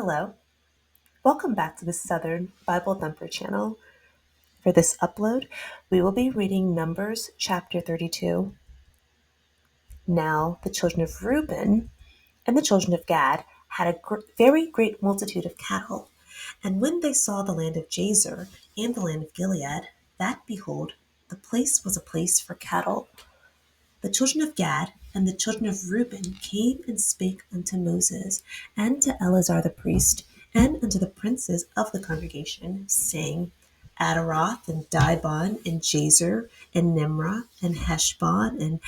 Hello, welcome back to the Southern Bible Thumper channel. For this upload, we will be reading Numbers chapter 32. Now, the children of Reuben and the children of Gad had a very great multitude of cattle. And when they saw the land of Jazer and the land of Gilead, that, behold, the place was a place for cattle. The children of Gad and the children of Reuben came and spake unto Moses, and to Eleazar the priest, and unto the princes of the congregation, saying, Adaroth, and Dibon, and Jazer, and Nimrah, and Heshbon, and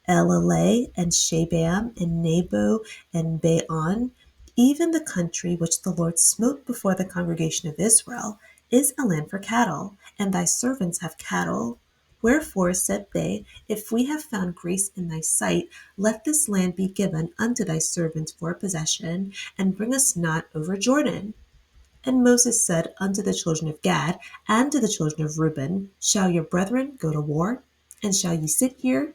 Elaleh, and Shebam, and Nebo, and Baon, even the country which the Lord smote before the congregation of Israel, is a land for cattle, and thy servants have cattle. Wherefore, said they, if we have found grace in thy sight, let this land be given unto thy servants for possession, and bring us not over Jordan. And Moses said unto the children of Gad and to the children of Reuben, shall your brethren go to war? And shall ye sit here?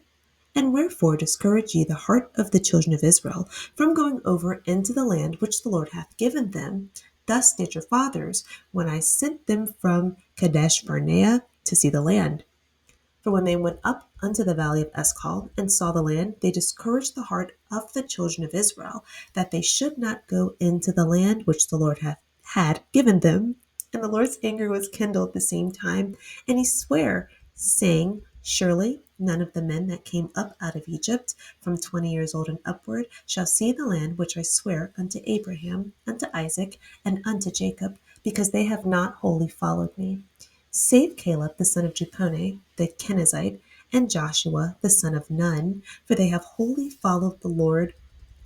And wherefore discourage ye the heart of the children of Israel from going over into the land which the Lord hath given them? Thus did your fathers, when I sent them from Kadesh Barnea to see the land. For when they went up unto the valley of Escol and saw the land, they discouraged the heart of the children of Israel, that they should not go into the land which the Lord had given them. And the Lord's anger was kindled at the same time, and he sware, saying, Surely none of the men that came up out of Egypt, from 20 years old and upward, shall see the land which I swear unto Abraham, unto Isaac, and unto Jacob, because they have not wholly followed me, save Caleb the son of Jephunneh the Kenizzite, and Joshua the son of Nun, for they have wholly followed the Lord.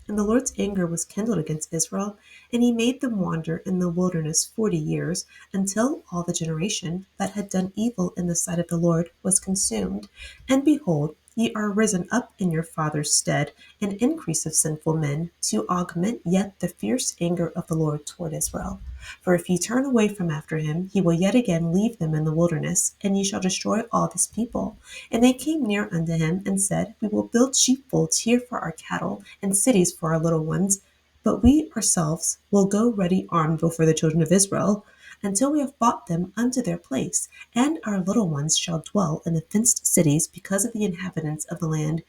And the Lord's anger was kindled against Israel, and he made them wander in the wilderness 40 years, until all the generation that had done evil in the sight of the Lord was consumed. And behold, ye are risen up in your father's stead, an increase of sinful men, to augment yet the fierce anger of the Lord toward Israel. For if ye turn away from after him, he will yet again leave them in the wilderness, and ye shall destroy all this people. And they came near unto him, and said, We will build sheepfolds here for our cattle, and cities for our little ones. But we ourselves will go ready armed before the children of Israel, until we have brought them unto their place, and our little ones shall dwell in the fenced cities because of the inhabitants of the land.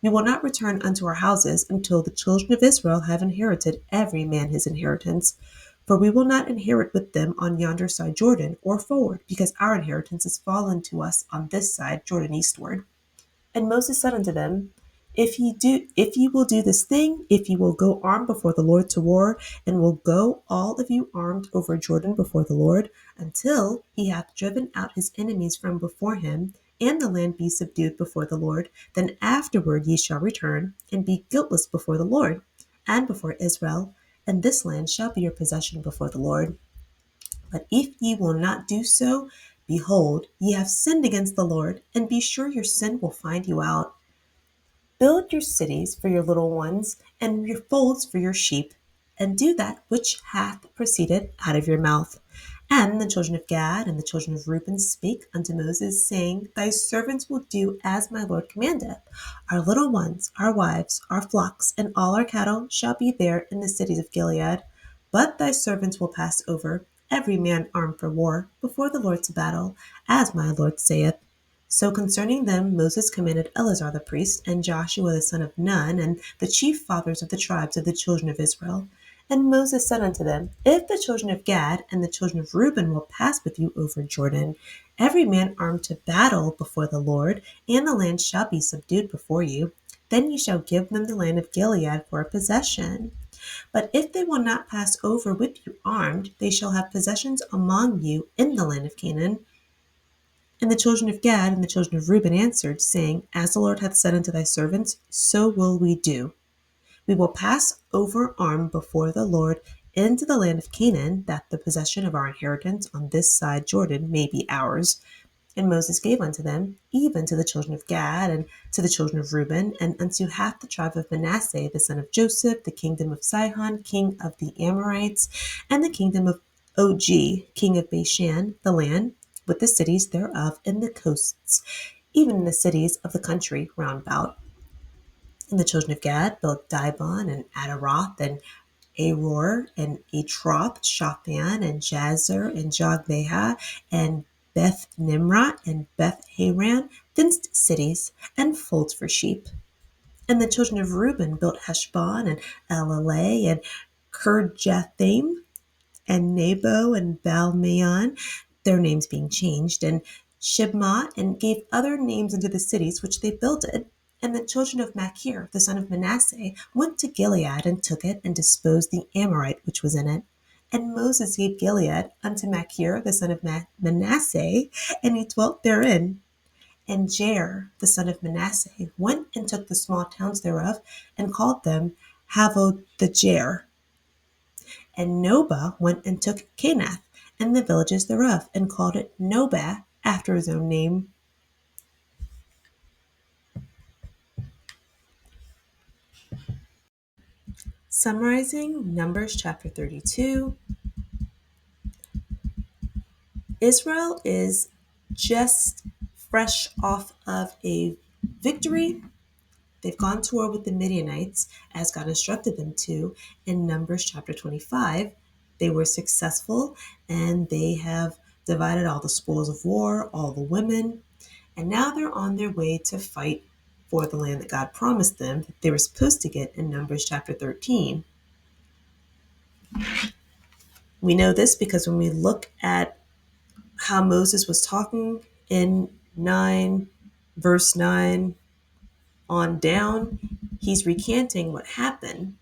We will not return unto our houses until the children of Israel have inherited every man his inheritance. For we will not inherit with them on yonder side Jordan, or forward, because our inheritance is fallen to us on this side Jordan eastward. And Moses said unto them, if ye will do this thing, if ye will go armed before the Lord to war, and will go all of you armed over Jordan before the Lord, until he hath driven out his enemies from before him, and the land be subdued before the Lord, then afterward ye shall return, and be guiltless before the Lord, and before Israel, and this land shall be your possession before the Lord. But if ye will not do so, behold, ye have sinned against the Lord, and be sure your sin will find you out. Build your cities for your little ones, and your folds for your sheep, and do that which hath proceeded out of your mouth. And the children of Gad and the children of Reuben spake unto Moses, saying, Thy servants will do as my Lord commandeth. Our little ones, our wives, our flocks, and all our cattle shall be there in the cities of Gilead. But thy servants will pass over, every man armed for war, before the Lord to battle, as my Lord saith. So concerning them Moses commanded Eleazar the priest, and Joshua the son of Nun, and the chief fathers of the tribes of the children of Israel. And Moses said unto them, If the children of Gad and the children of Reuben will pass with you over Jordan, every man armed to battle before the Lord, and the land shall be subdued before you, then ye shall give them the land of Gilead for a possession. But if they will not pass over with you armed, they shall have possessions among you in the land of Canaan. And the children of Gad and the children of Reuben answered, saying, As the Lord hath said unto thy servants, so will we do. We will pass over armed before the Lord into the land of Canaan, that the possession of our inheritance on this side Jordan may be ours. And Moses gave unto them, even to the children of Gad, and to the children of Reuben, and unto half the tribe of Manasseh, the son of Joseph, the kingdom of Sihon, king of the Amorites, and the kingdom of Og, king of Bashan, the land, with the cities thereof and the coasts, even the cities of the country round about. And the children of Gad built Dibon and Adaroth and Aror, and Atroth, Shaphan, and Jazer, and Jogbeha, and Beth Nimrah, and Beth Haran, fenced cities, and folds for sheep. And the children of Reuben built Heshbon, and Elaleh, and Kirjathaim, and Nebo, and Balmeon, their names being changed, and Shibmah, and gave other names unto the cities which they builded. And the children of Machir, the son of Manasseh, went to Gilead, and took it, and disposed the Amorite which was in it. And Moses gave Gilead unto Machir, the son of Manasseh, and he dwelt therein. And Jair, the son of Manasseh, went and took the small towns thereof, and called them Havoth the Jair. And Nobah went and took Canath, and the villages thereof, and called it Nobah, after his own name. Summarizing Numbers chapter 32, Israel is just fresh off of a victory. They've gone to war with the Midianites, as God instructed them to in Numbers chapter 25. They were successful, and they have divided all the spoils of war, all the women, and now they're on their way to fight for the land that God promised them that they were supposed to get in Numbers chapter 13. We know this because when we look at how Moses was talking in 9, verse 9 on down, he's recanting what happened.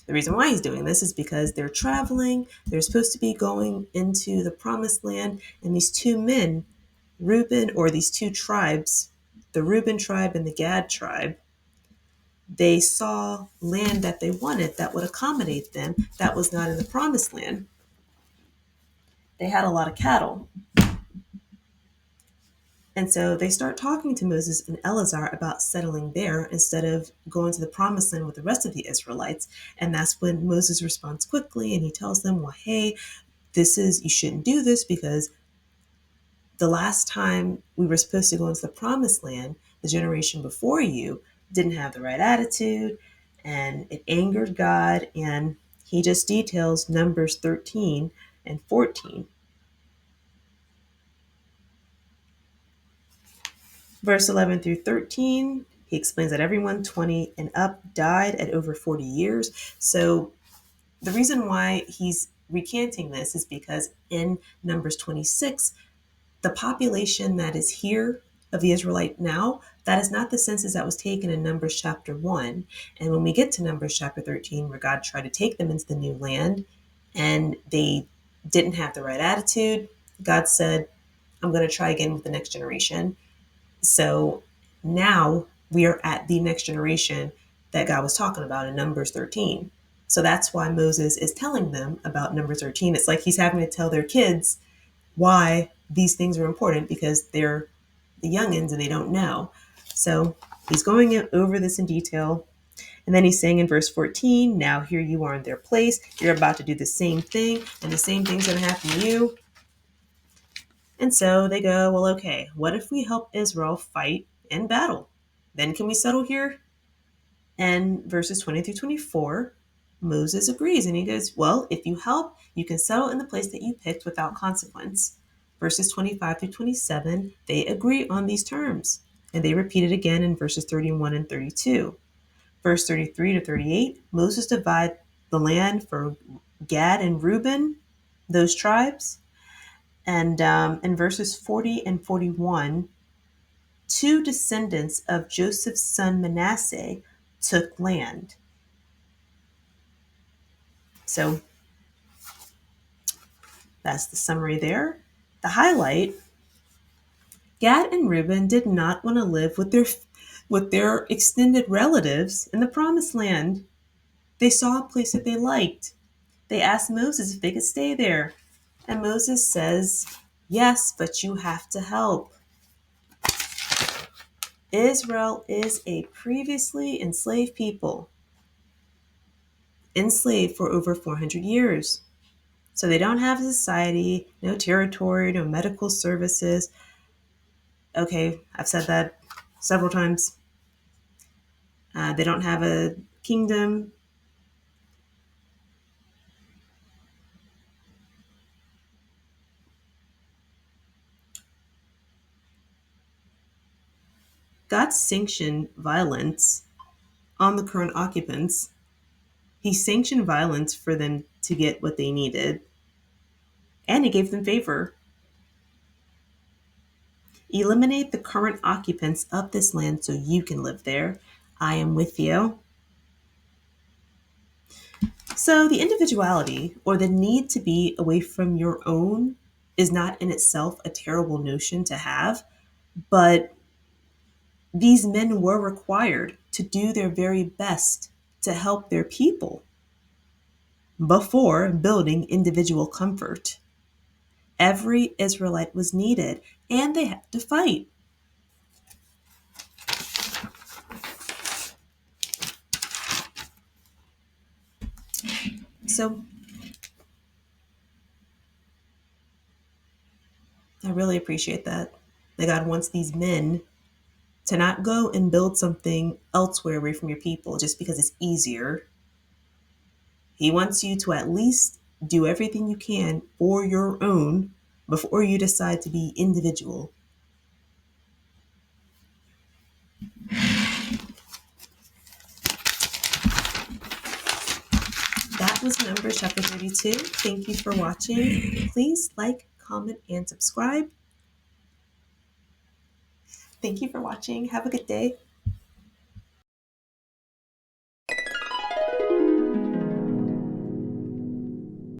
The reason why he's doing this is because they're traveling, they're supposed to be going into the promised land, and these two men, Reuben, or these two tribes, the Reuben tribe and the Gad tribe, they saw land that they wanted that would accommodate them that was not in the promised land. They had a lot of cattle. And so they start talking to Moses and Eleazar about settling there instead of going to the promised land with the rest of the Israelites. And that's when Moses responds quickly, and he tells them, well, hey, you shouldn't do this, because the last time we were supposed to go into the promised land, the generation before you didn't have the right attitude, and it angered God. And he just details Numbers 13 and 14. Verse 11 through 13, he explains that everyone 20 and up died at over 40 years. So the reason why he's recanting this is because in Numbers 26, the population that is here of the Israelite now, that is not the census that was taken in Numbers chapter 1. And when we get to Numbers chapter 13, where God tried to take them into the new land, and they didn't have the right attitude, God said, I'm going to try again with the next generation. So now we are at the next generation that God was talking about in Numbers 13. So that's why Moses is telling them about Numbers 13. It's like he's having to tell their kids why these things are important, because they're the youngins and they don't know. So he's going over this in detail. And then he's saying in verse 14, now here you are in their place. You're about to do the same thing, and the same thing's going to happen to you. And so they go, well, okay, what if we help Israel fight and battle? Then can we settle here? And verses 20 through 24, Moses agrees, and he goes, well, if you help, you can settle in the place that you picked without consequence. Verses 25 through 27, they agree on these terms, and they repeat it again in verses 31 and 32. Verse 33 to 38, Moses divides the land for Gad and Reuben, those tribes. And in verses 40 and 41, two descendants of Joseph's son Manasseh took land. So that's the summary there. The highlight, Gad and Reuben did not want to live with their extended relatives in the promised land. They saw a place that they liked. They asked Moses if they could stay there. And Moses says, yes, but you have to help. Israel is a previously enslaved people, enslaved for over 400 years. So they don't have a society, no territory, no medical services. Okay, I've said that several times. They don't have a kingdom. God sanctioned violence on the current occupants. He sanctioned violence for them to get what they needed, and he gave them favor. Eliminate the current occupants of this land so you can live there. I am with you. So, the individuality or the need to be away from your own is not in itself a terrible notion to have, but these men were required to do their very best to help their people before building individual comfort. Every Israelite was needed, and they had to fight. So, I really appreciate that. That God wants these men to not go and build something elsewhere away from your people just because it's easier. He wants you to at least do everything you can for your own before you decide to be individual. That was Numbers chapter 32. Thank you for watching. Please like, comment, and subscribe. Thank you for watching. Have a good day.